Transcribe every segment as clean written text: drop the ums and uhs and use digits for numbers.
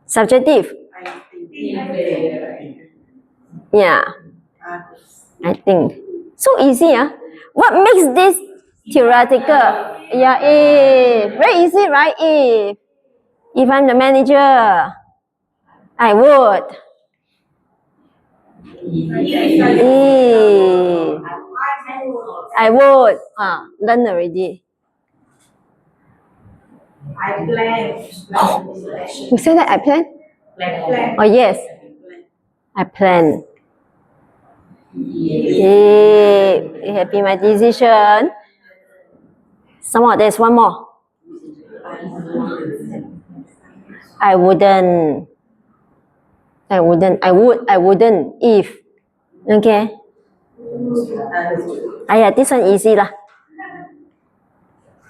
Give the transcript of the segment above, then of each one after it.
Subjective. Yeah, I think. So easy, huh? What makes this theoretical? Yeah, if. Very easy, right? If I'm the manager, I would. If. I would. Learn already. I plan. You say that I plan? Plan. Oh, yes. I plan. It had been my decision. Some more, there's one more. I wouldn't. I wouldn't if. Okay. Yeah, this one easy lah.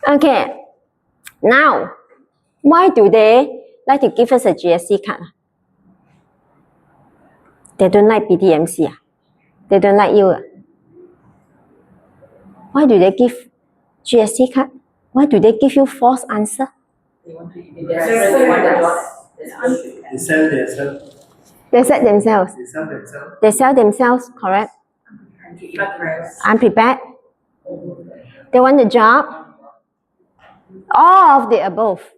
Okay. Now, why do they like to give us a GSC card? They don't like BDMC. They don't like you. Why do they give GSC card? Why do they give you false answer? They sell themselves. They sell themselves. They sell themselves, correct? Unprepared. They want the job. All of the above.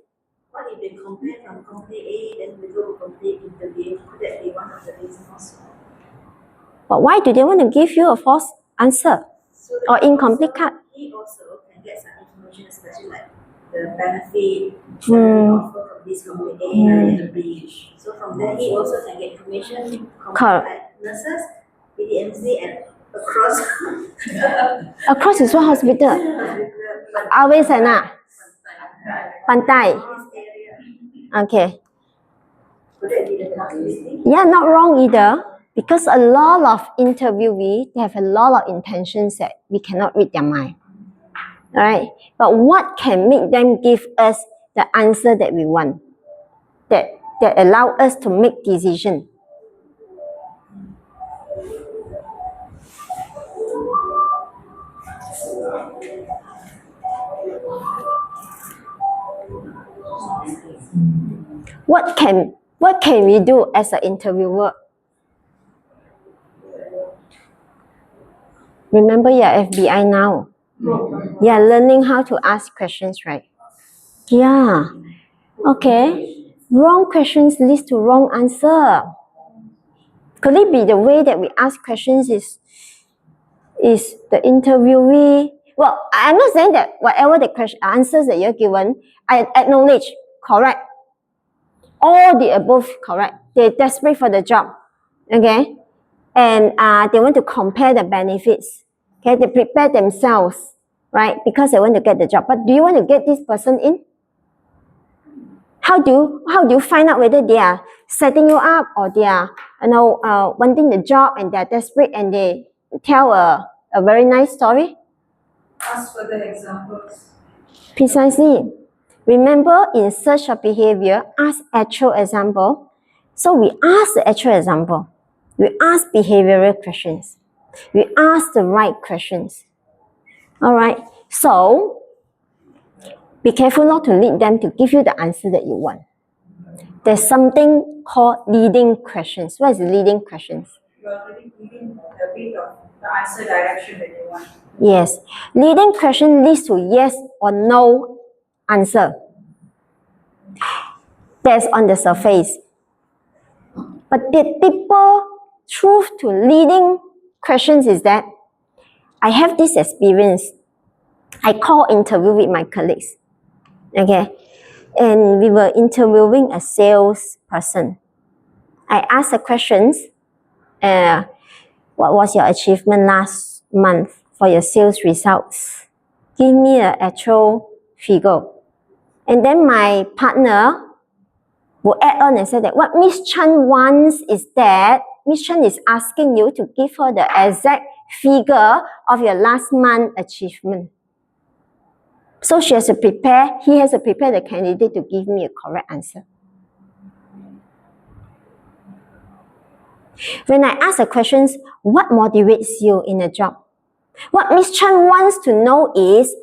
What if they compare from company A, then we go to company interview, that they want the reason also? But why do they want to give you a false answer or incomplete card? He also can get some information, especially like the benefit offer from this company A and B. So from there, he also can get information from like nurses, BDMC, and across. Across is what hospital? Always sana. Pantai. Okay. Would that be the possibility? Yeah, not wrong either. Because a lot of interviewees, they have a lot of intentions that we cannot read their mind. Alright? But what can make them give us the answer that we want? That allow us to make decision. What can we do as an interviewer? Remember, you're FBI now. You're learning how to ask questions, right? Yeah. Okay. Wrong questions leads to wrong answer. Could it be the way that we ask questions is the interviewee? Well, I'm not saying that whatever the answers that you're given, I acknowledge, correct. All the above, correct. They're desperate for the job, okay? And they want to compare the benefits. Okay, they prepare themselves, right? Because they want to get the job. But do you want to get this person in? How do you find out whether they are setting you up or they are, wanting the job and they are desperate and they tell a very nice story? Ask for the examples. Precisely. Remember, in search of behavior, ask actual example. So we ask the actual example. We ask behavioral questions. We ask the right questions. All right. So be careful not to lead them to give you the answer that you want. There's something called leading questions. What is leading questions? You are already giving a bit of the answer direction that you want. Yes. Leading question leads to yes or no answer. That's on the surface. But the deeper truth to leading questions is that I have this experience. I call interview with my colleagues. Okay. And we were interviewing a salesperson. I asked the questions, what was your achievement last month for your sales results? Give me an actual figure. And then my partner will add on and say that what Miss Chan wants is that Miss Chan is asking you to give her the exact figure of your last month achievement. So he has to prepare the candidate to give me a correct answer. When I ask the questions, what motivates you in a job? What Miss Chan wants to know is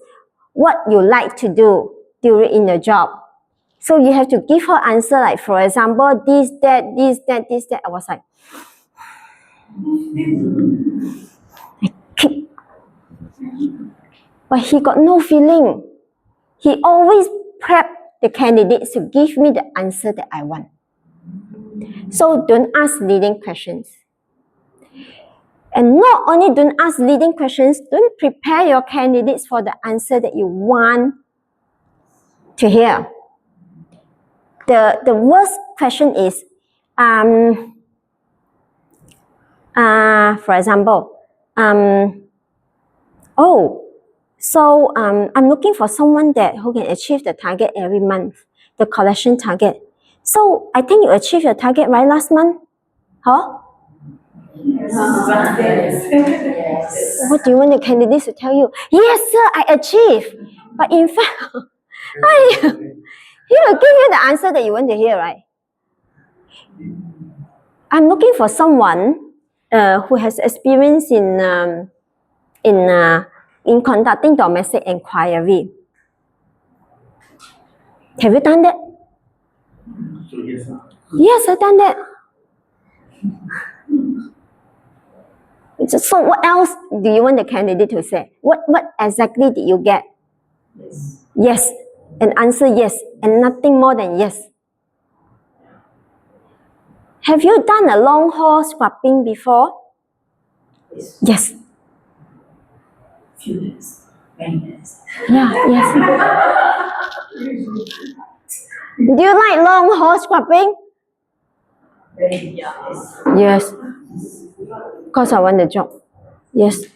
what you like to do during in the job. So you have to give her answer, like for example, this, that, this, that, this, that. I was like, but he got no feeling. He always prep the candidates to give me the answer that I want. So don't ask leading questions. And not only don't ask leading questions, don't prepare your candidates for the answer that you want to hear. The worst question is, for example, I'm looking for someone who can achieve the target every month, the collection target. So I think you achieved your target, right, last month? Huh? What do you want the candidates to tell you? Yes, sir, I achieved. But in fact, he will give you the answer that you want to hear, right? I'm looking for someone who has experience in conducting domestic inquiry. Have you done that? So yes, sir. Yes, I've done that. So what else do you want the candidate to say? What exactly did you get? Yes. Yes. And answer yes. And nothing more than yes. Have you done a long haul scrubbing before? Yes. Yes. Few minutes. Many minutes. Yeah, yes. Do you like long haul scrubbing? Very yes. Yes. Because I want the job. Yes.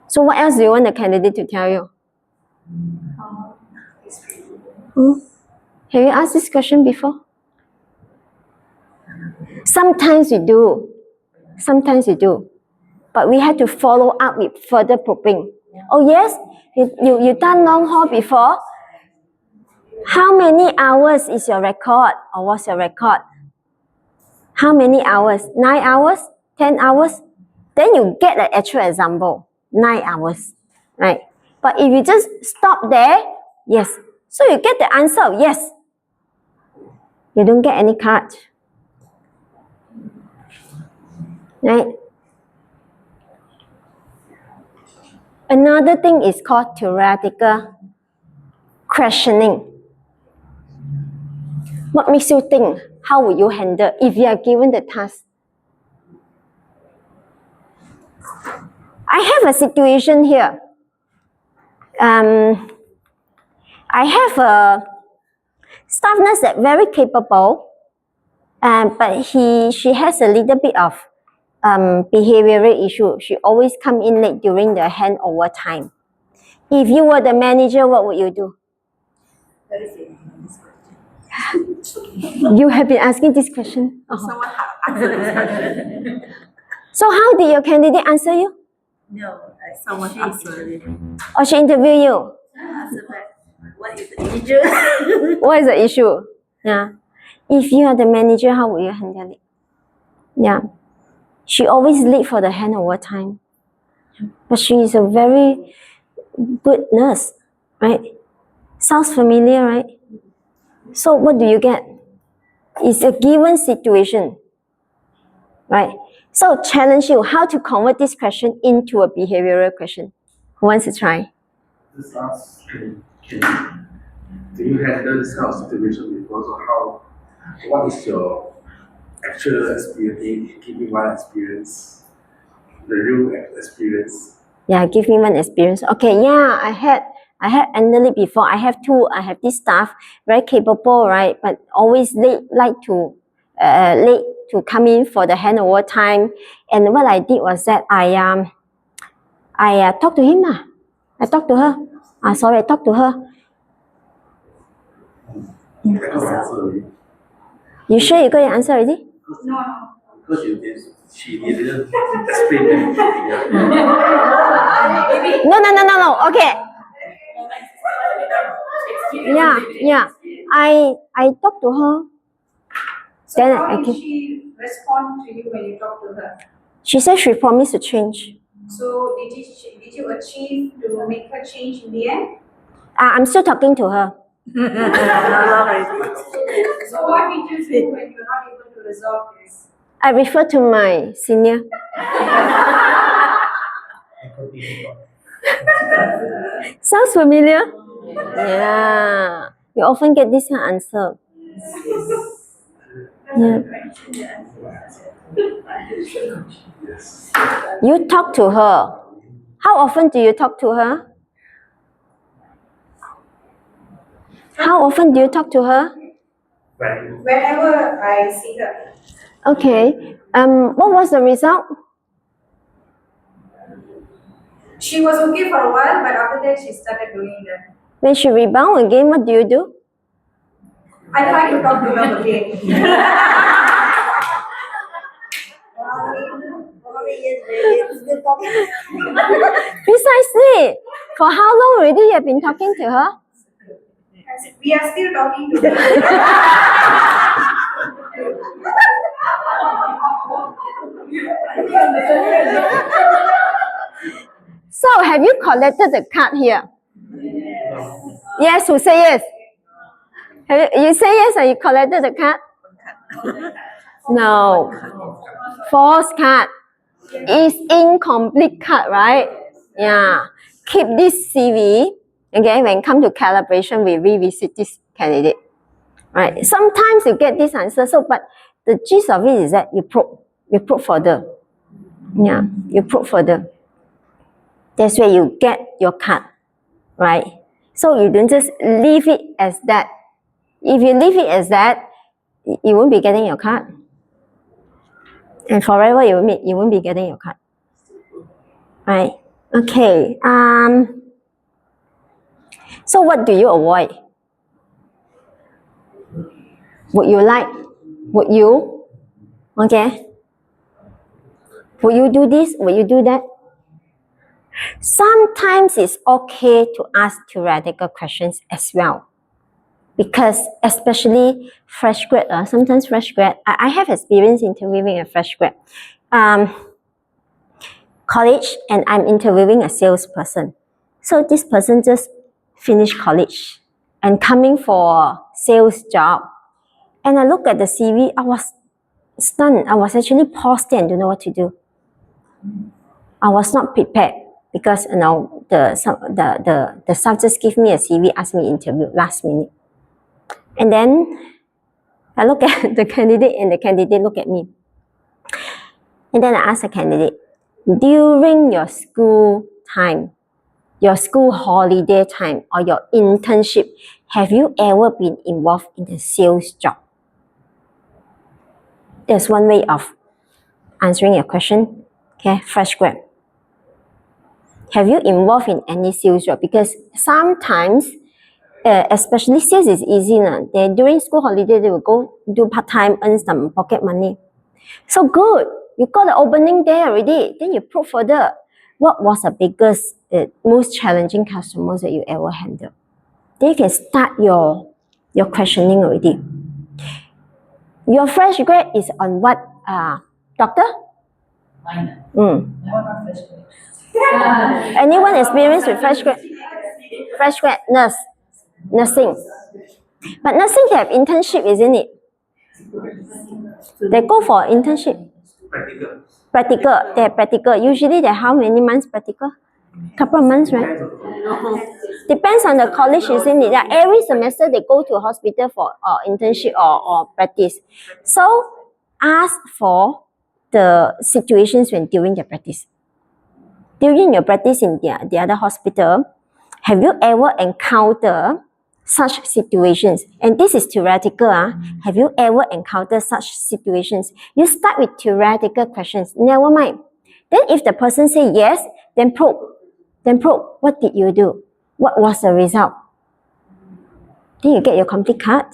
So what else do you want the candidate to tell you? Have you asked this question before? Sometimes we do. Sometimes we do. But we have to follow up with further probing. Oh yes? You done long haul before? How many hours is your record? Or what's your record? How many hours? 9 hours? 10 hours? Then you get an actual example. 9 hours. Right? But if you just stop there, yes. So you get the answer, yes. You don't get any card. Right? Another thing is called theoretical questioning. What makes you think? How will you handle if you are given the task? I have a situation here. I have a staff nurse that's very capable, but she has a little bit of behavioral issue. She always come in late during the handover time. If you were the manager, what would you do? Very few. You have been asking this question. Someone answered this question. So how did your candidate answer you? No, someone answered it. Or she interviewed you? Answer back. What is the issue? What is the issue? Yeah. If you are the manager, how will you handle it? Yeah. She always late for the handover time. But she is a very good nurse, right? Sounds familiar, right? So what do you get? It's a given situation, right? So challenge you how to convert this question into a behavioral question. Who wants to try? This ask, do you handle this kind of situation before? So what is your actual experience? Give me one experience, the real experience. Yeah, give me one experience. Okay, yeah, I had handled it before. I have this staff, very capable, right? But always late to come in for the handover time. And what I did was that I talked to him. I talked to her. I talked to her. You sure you got your answer already? No. Because she didn't explain everything. No. Okay. Yeah. I talked to her. So Then how did she respond to you when you talked to her? She said she promised to change. So did you achieve to make her change in the end? I'm still talking to her. No longer. So what did you do when you're not able to resolve this? I refer to my senior. Sounds familiar? Yeah. You often get this answer. Yeah. You talk to her. How often do you talk to her? How often do you talk to her? Whenever I see her, Okay. What was the result? she was okay for a while, but after that she started doing that. When she rebound again, what do you do? I try to talk to her again. Precisely. For how long already you have been talking to her? We are still talking to her. So, have you collected the card here? Yes, who say yes? You say yes or you collected the card? No. False card. Is incomplete card, right? Yeah. Keep this CV. Okay, when come to calibration, we revisit this candidate. Right. Sometimes you get this answer. So, but the gist of it is that you probe further. Yeah, you probe further. That's where you get your card, right? So you don't just leave it as that. If you leave it as that, you won't be getting your card. And forever you won't be getting your card. Right? Okay. So what do you avoid? Would you like? Would you? Okay. Would you do this? Would you do that? Sometimes it's okay to ask theoretical questions as well. Because especially fresh grad, sometimes fresh grad, I have experience interviewing a fresh grad. College, and I'm interviewing a salesperson. So this person just finished college and coming for sales job. And I look at the CV, I was stunned. I was actually paused and don't know what to do. I was not prepared because the staff just give me a CV, asked me to interview last minute. And then I look at the candidate and the candidate look at me. And then I ask the candidate, during your school time, your school holiday time, or your internship, have you ever been involved in a sales job? There's one way of answering your question. Okay, fresh grad. Have you involved in any sales job? Because sometimes, especially sales is easy. During school holiday, they will go do part-time, earn some pocket money. So good. You got the opening there already. Then you probe further. What was the biggest, most challenging customers that you ever handled? Then you can start your questioning already. Your fresh grad is on what, doctor? Anyone experienced with fresh grad? Fresh grad, nurse, nursing. But nursing, they have internship, isn't it? They go for internship. Practical. They have practical. Usually they how many months practical? Couple of months, right? Depends on the college, isn't it? Like every semester they go to a hospital for internship or practice. So ask for the situations when during their practice. During your practice in the other hospital, have you ever encountered such situations? And this is theoretical. Have you ever encountered such situations? You start with theoretical questions. Never mind. Then if the person say yes, then probe. Then probe. What did you do? What was the result? Then you get your complete card.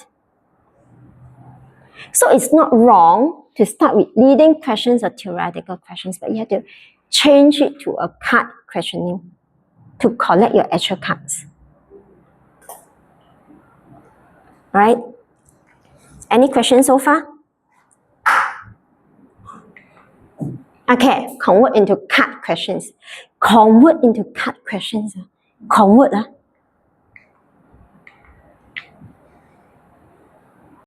So it's not wrong to start with leading questions or theoretical questions, but you have to change it to a card questioning to collect your actual cards. Right? Any questions so far? Okay, convert into card questions. Convert into card questions. Convert.